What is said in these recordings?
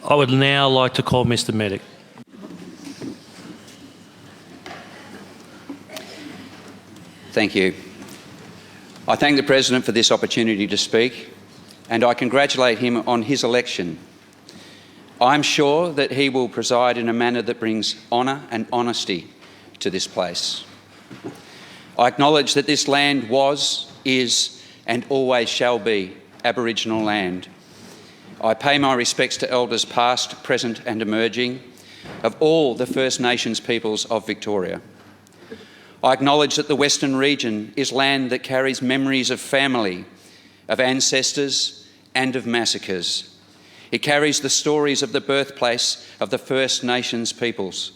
I would now like to call Mr. Meddick. Thank you. I thank the President for this opportunity to speak, and I congratulate him on his election. I'm sure that he will preside in a manner that brings honour and honesty to this place. I acknowledge that this land was, is, and always shall be Aboriginal land. I pay my respects to Elders past, present and emerging of all the First Nations peoples of Victoria. I acknowledge that the Western region is land that carries memories of family, of ancestors and of massacres. It carries the stories of the birthplace of the First Nations peoples,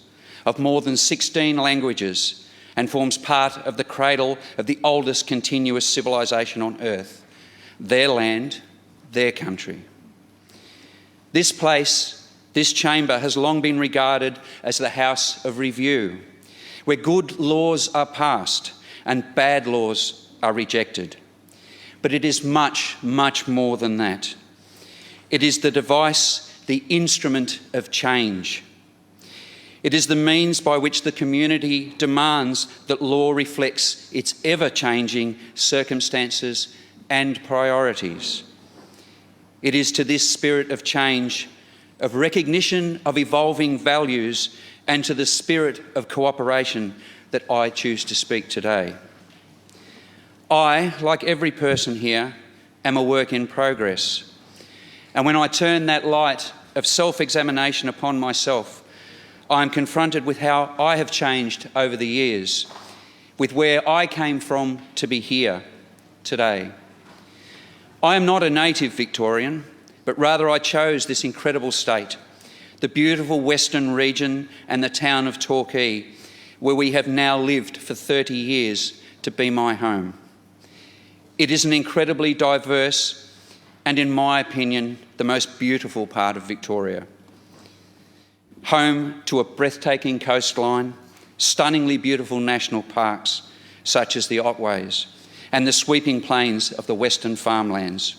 of more than 16 languages, and forms part of the cradle of the oldest continuous civilisation on earth, their land, their country. This place, this chamber, has long been regarded as the house of review, where good laws are passed and bad laws are rejected. But it is much, much more than that. It is the device, the instrument of change. It is the means by which the community demands that law reflects its ever-changing circumstances and priorities. It is to this spirit of change, of recognition of evolving values, and to the spirit of cooperation that I choose to speak today. I, like every person here, am a work in progress. And when I turn that light of self-examination upon myself, I am confronted with how I have changed over the years, with where I came from to be here today. I am not a native Victorian, but rather I chose this incredible state, the beautiful Western region and the town of Torquay, where we have now lived for 30 years, to be my home. It is an incredibly diverse and, in my opinion, the most beautiful part of Victoria. Home to a breathtaking coastline, stunningly beautiful national parks such as the Otways, and the sweeping plains of the Western farmlands,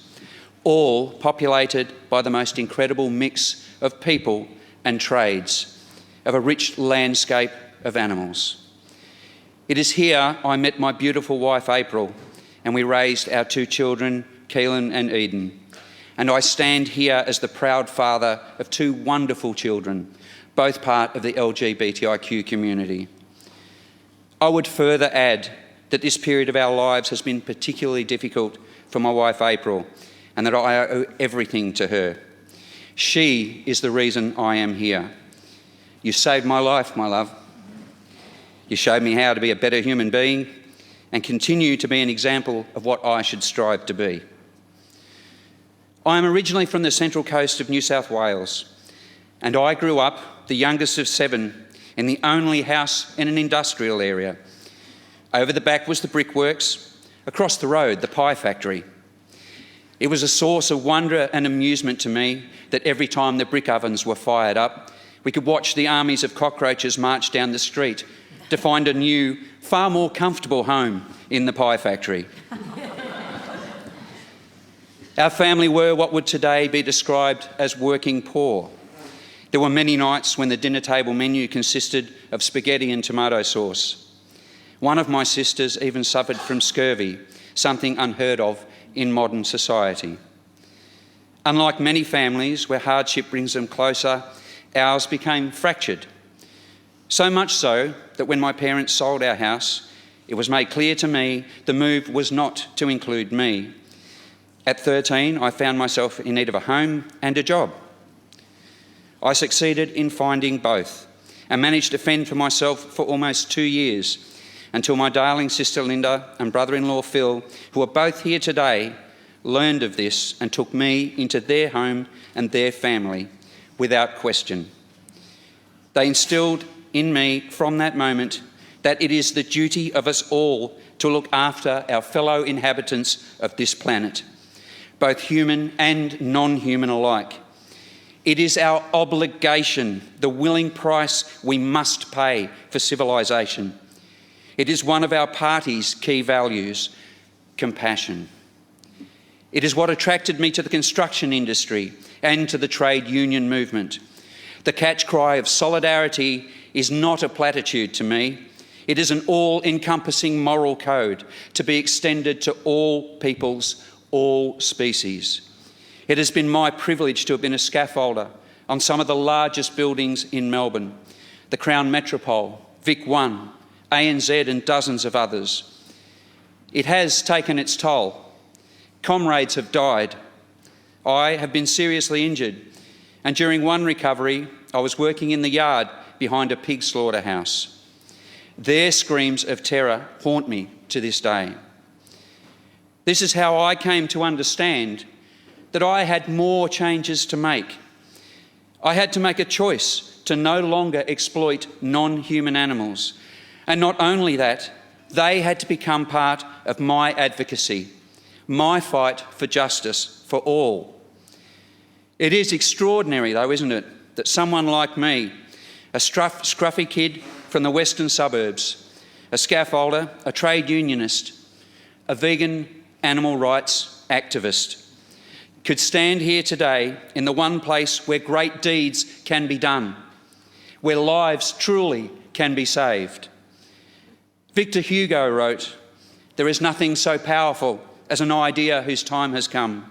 all populated by the most incredible mix of people and trades, of a rich landscape of animals. It is here I met my beautiful wife April, and we raised our 2 children, Keelan and Eden. And I stand here as the proud father of 2 wonderful children, both part of the LGBTIQ community. I would further add that this period of our lives has been particularly difficult for my wife April, and that I owe everything to her. She is the reason I am here. You saved my life, my love. You showed me how to be a better human being and continue to be an example of what I should strive to be. I am originally from the Central Coast of New South Wales, and I grew up, the youngest of 7, in the only house in an industrial area. Over the back was the brickworks, across the road the pie factory. It was a source of wonder and amusement to me that every time the brick ovens were fired up, we could watch the armies of cockroaches march down the street to find a new, far more comfortable home in the pie factory. Our family were what would today be described as working poor. There were many nights when the dinner table menu consisted of spaghetti and tomato sauce. One of my sisters even suffered from scurvy, something unheard of in modern society. Unlike many families where hardship brings them closer, ours became fractured. So much so that when my parents sold our house, it was made clear to me the move was not to include me. At 13, I found myself in need of a home and a job. I succeeded in finding both and managed to fend for myself for almost 2 years, until my darling sister Linda and brother-in-law Phil, who are both here today, learned of this and took me into their home and their family without question. They instilled in me from that moment that it is the duty of us all to look after our fellow inhabitants of this planet, both human and non-human alike. It is our obligation, the willing price we must pay for civilisation. It is one of our party's key values, compassion. It is what attracted me to the construction industry and to the trade union movement. The catch cry of solidarity is not a platitude to me. It is an all-encompassing moral code to be extended to all peoples, all species. It has been my privilege to have been a scaffolder on some of the largest buildings in Melbourne, the Crown Metropole, Vic 1, ANZ and dozens of others. It has taken its toll. Comrades have died. I have been seriously injured, and during one recovery, I was working in the yard behind a pig slaughterhouse. Their screams of terror haunt me to this day. This is how I came to understand that I had more changes to make. I had to make a choice to no longer exploit non-human animals. And not only that, they had to become part of my advocacy, my fight for justice for all. It is extraordinary though, isn't it, that someone like me, a scruffy kid from the western suburbs, a scaffolder, a trade unionist, a vegan animal rights activist, could stand here today in the one place where great deeds can be done, where lives truly can be saved. Victor Hugo wrote, "There is nothing so powerful as an idea whose time has come."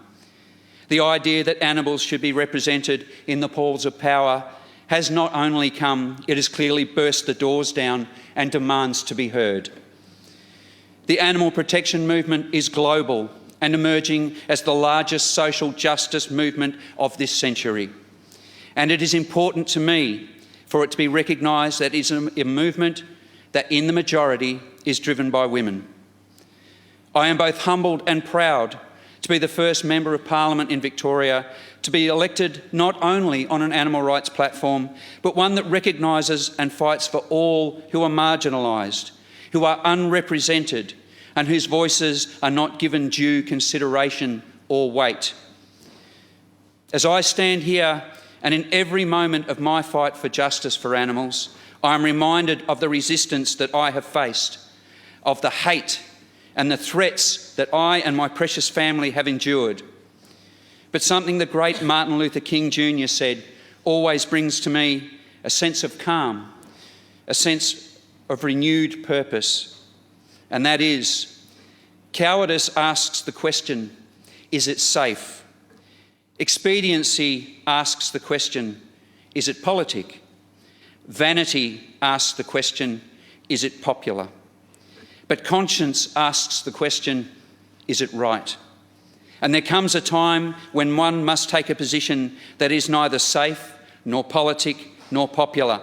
The idea that animals should be represented in the halls of power has not only come, it has clearly burst the doors down and demands to be heard. The animal protection movement is global and emerging as the largest social justice movement of this century. And it is important to me for it to be recognised that it is a movement that in the majority is driven by women. I am both humbled and proud to be the first Member of Parliament in Victoria to be elected not only on an animal rights platform, but one that recognises and fights for all who are marginalised, who are unrepresented, and whose voices are not given due consideration or weight. As I stand here and in every moment of my fight for justice for animals, I am reminded of the resistance that I have faced, of the hate and the threats that I and my precious family have endured. But something the great Martin Luther King Jr. said always brings to me a sense of calm, a sense of renewed purpose, and that is, cowardice asks the question, is it safe? Expediency asks the question, is it politic? Vanity asks the question, is it popular? But conscience asks the question, is it right? And there comes a time when one must take a position that is neither safe, nor politic, nor popular,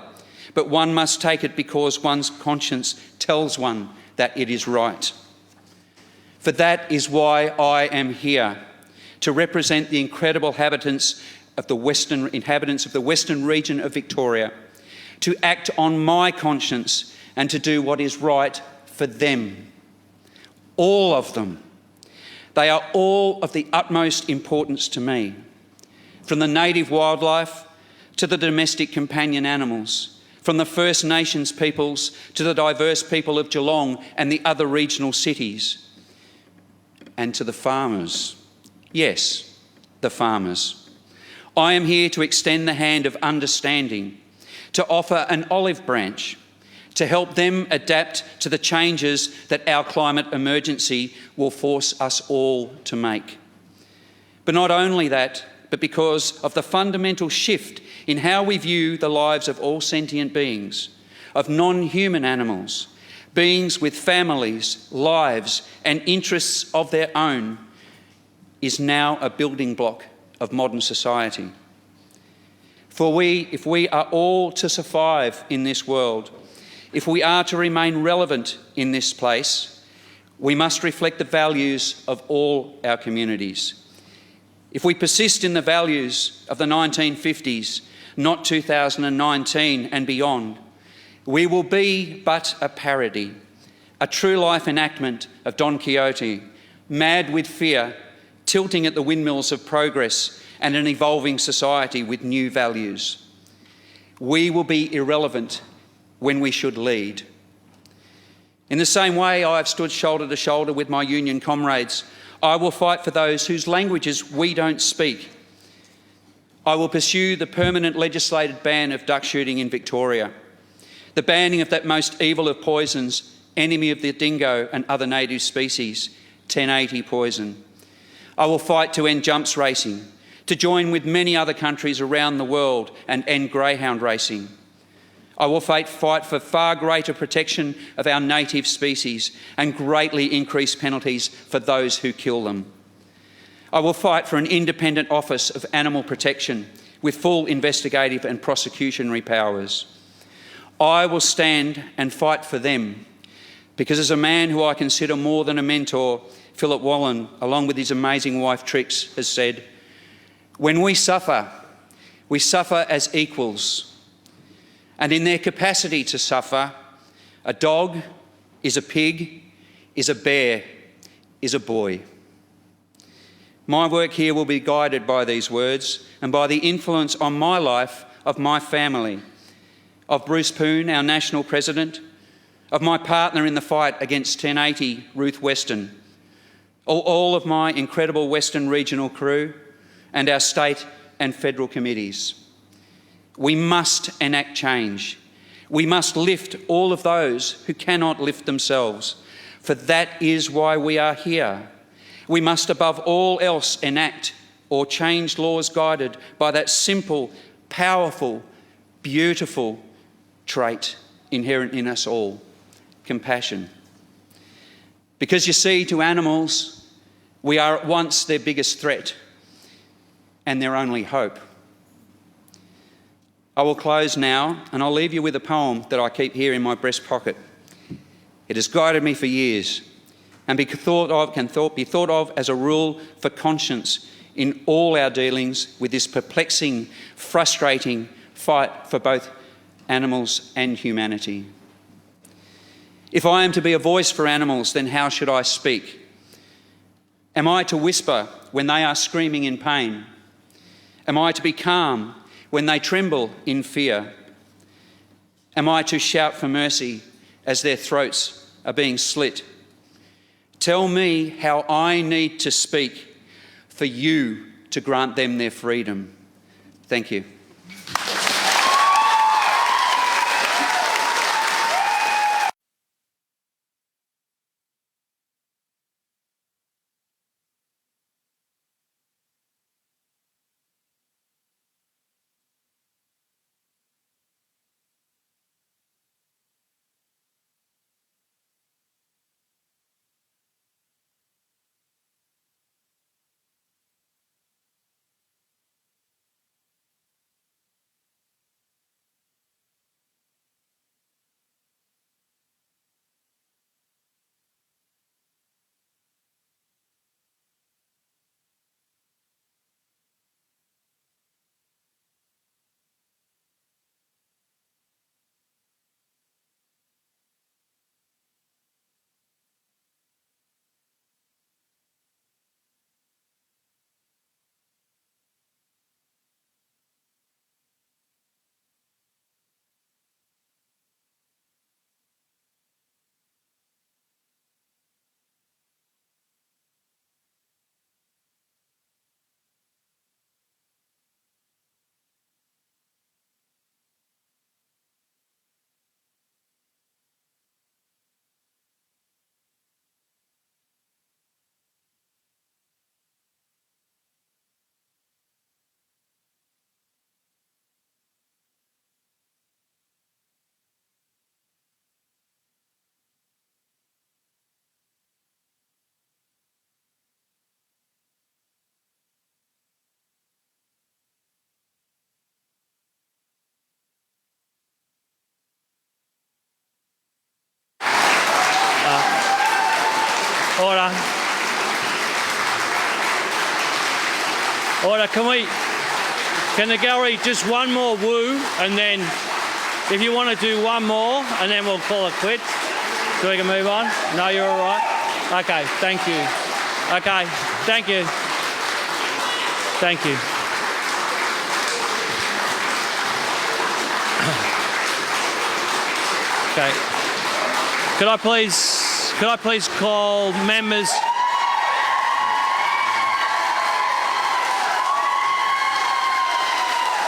but one must take it because one's conscience tells one that it is right. For that is why I am here, to represent the incredible inhabitants of the western region of Victoria, to act on my conscience and to do what is right for them. All of them. They are all of the utmost importance to me, from the native wildlife to the domestic companion animals, from the First Nations peoples to the diverse people of Geelong and the other regional cities, and to the farmers. Yes, the farmers. I am here to extend the hand of understanding, to offer an olive branch, to help them adapt to the changes that our climate emergency will force us all to make. But not only that, but because of the fundamental shift in how we view the lives of all sentient beings, of non-human animals, beings with families, lives and interests of their own, is now a building block of modern society. For if we are all to survive in this world, if we are to remain relevant in this place, we must reflect the values of all our communities. If we persist in the values of the 1950s, not 2019 and beyond, we will be but a parody, a true-life enactment of Don Quixote, mad with fear, tilting at the windmills of progress and an evolving society with new values. We will be irrelevant when we should lead. In the same way I have stood shoulder to shoulder with my union comrades I will fight for those whose languages we don't speak. I will pursue the permanent legislated ban of duck shooting in Victoria, the banning of that most evil of poisons, enemy of the dingo and other native species, 1080 poison. I will fight to end jumps racing, to join with many other countries around the world and end greyhound racing. I will fight for far greater protection of our native species and greatly increase penalties for those who kill them. I will fight for an independent Office of Animal Protection with full investigative and prosecutionary powers. I will stand and fight for them because, as a man who I consider more than a mentor, Philip Wallen, along with his amazing wife Trix, has said, when we suffer as equals. And in their capacity to suffer, a dog is a pig, is a bear, is a boy. My work here will be guided by these words and by the influence on my life of my family, of Bruce Poon, our National President, of my partner in the fight against 1080, Ruth Weston, all of my incredible Western Regional crew and our state and federal committees. We must enact change. We must lift all of those who cannot lift themselves, for that is why we are here. We must above all else enact or change laws guided by that simple, powerful, beautiful trait inherent in us all, compassion. Because you see, to animals, we are at once their biggest threat and their only hope. I will close now, and I'll leave you with a poem that I keep here in my breast pocket. It has guided me for years and can be thought of as a rule for conscience in all our dealings with this perplexing, frustrating fight for both animals and humanity. If I am to be a voice for animals, then how should I speak? Am I to whisper when they are screaming in pain? Am I to be calm when they tremble in fear? Am I to shout for mercy as their throats are being slit? Tell me how I need to speak for you to grant them their freedom. Thank you. Order. Order, can the gallery just one more woo, and then if you want to do one more, and then we'll call it quits so we can move on? No, you're all right? Okay, thank you. Okay, thank you. Thank you. Okay. Could I please call members